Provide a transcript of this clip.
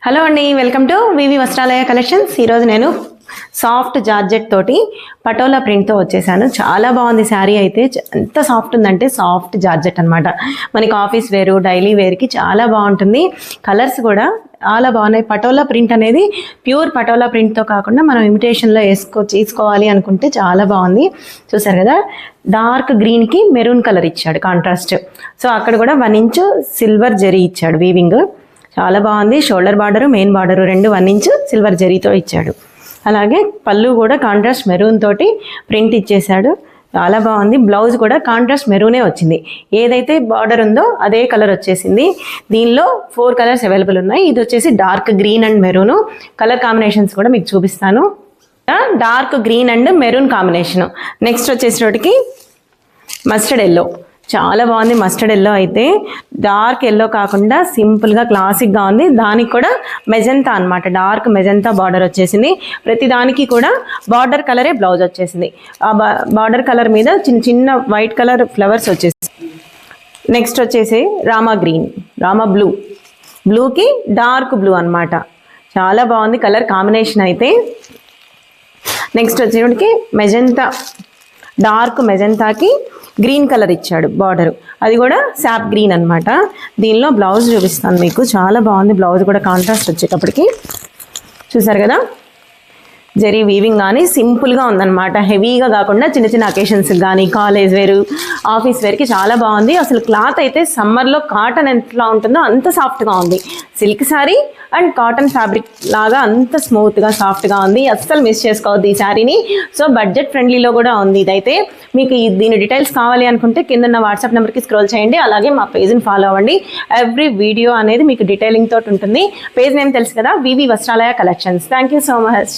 Hello అండి, welcome to V V Vastralaya collections. ఈరోజు నేను సాఫ్ట్ జార్జెట్ తోటి పటోలా ప్రింట్తో వచ్చేసాను. చాలా బాగుంది శారీ అయితే. ఎంత సాఫ్ట్ ఉందంటే సాఫ్ట్ జార్జెట్ అనమాట. మనకి ఆఫీస్ వేరు, డైలీ వేర్కి చాలా బాగుంటుంది. కలర్స్ కూడా చాలా బాగున్నాయి. పటోలా ప్రింట్ అనేది ప్యూర్ పటోలా ప్రింట్తో కాకుండా మనం ఇమిటేషన్లో తీసుకోవాలి అనుకుంటే చాలా బాగుంది. చూసారు కదా, డార్క్ గ్రీన్కి మెరూన్ కలర్ ఇచ్చాడు కాంట్రాస్ట్. సో అక్కడ కూడా 1 ఇంచ్ సిల్వర్ జరీ ఇచ్చాడు వీవింగ్. చాలా బాగుంది. షోల్డర్ బార్డరు, మెయిన్ బార్డరు రెండు 1 ఇంచ్ సిల్వర్ జరీతో ఇచ్చాడు. అలాగే పళ్ళు కూడా కాంట్రాస్ట్ మెరూన్ తోటి ప్రింట్ ఇచ్చేసాడు. చాలా బాగుంది. బ్లౌజ్ కూడా కాంట్రాస్ట్ మెరూనే వచ్చింది. ఏదైతే బార్డర్ ఉందో అదే కలర్ వచ్చేసింది. దీనిలో 4 కలర్స్ అవైలబుల్ ఉన్నాయి. ఇది వచ్చేసి dark green and maroon. Colour combinations కూడా మీకు చూపిస్తాను. Dark green and maroon combination. Next వచ్చేసరికి మస్టర్డ్ ఎల్లో. చాలా బాగుంది. మస్టర్డ్ ఎల్లో అయితే డార్క్ ఎల్లో కాకుండా సింపుల్గా క్లాసిక్గా ఉంది. దానికి కూడా మెజంతా అనమాట, డార్క్ మెజంతా బార్డర్ వచ్చేసింది. ప్రతి దానికి కూడా బార్డర్ కలరే బ్లౌజ్ వచ్చేసింది. ఆ బార్డర్ కలర్ మీద చిన్న చిన్న వైట్ కలర్ ఫ్లవర్స్ వచ్చేసి. నెక్స్ట్ వచ్చేసి రామా గ్రీన్, రామా బ్లూకి డార్క్ బ్లూ అనమాట. చాలా బాగుంది కలర్ కాంబినేషన్ అయితే. నెక్స్ట్ వచ్చేటికి మెజంతా, డార్క్ మెజంతాకి గ్రీన్ కలర్ ఇచ్చాడు బార్డర్. అది కూడా శాప్ గ్రీన్ అనమాట. దీనిలో బ్లౌజ్ చూపిస్తాను మీకు. చాలా బాగుంది బ్లౌజ్ కూడా కాంట్రాస్ట్ వచ్చేటప్పటికి. చూసారు కదా, జరీ వీవింగ్ కానీ సింపుల్గా ఉందన్నమాట. హెవీగా కాకుండా చిన్న చిన్న అకేషన్స్కి కానీ, కాలేజ్ వేరు, ఆఫీస్ వేర్కి చాలా బాగుంది. అసలు క్లాత్ అయితే సమ్మర్లో కాటన్ ఎంతలా ఉంటుందో అంత సాఫ్ట్గా ఉంది. Silk sari and cotton fabric లాగా అంత స్మూత్గా సాఫ్ట్గా ఉంది. అస్సలు మిస్ చేసుకోవద్దు ఈ శారీని. సో బడ్జెట్ ఫ్రెండ్లీలో కూడా ఉంది ఇదైతే. మీకు దీని డీటెయిల్స్ కావాలి అనుకుంటే కింద ఉన్న వాట్సాప్ నెంబర్కి స్క్రోల్ చేయండి. అలాగే మా పేజ్ని ఫాలో అవ్వండి. ఎవ్రీ వీడియో అనేది మీకు డీటెయిలింగ్ తోటి ఉంటుంది. పేజ్ నేమ్ తెలుసు కదా, VV Vastralaya collections. Thank you so much.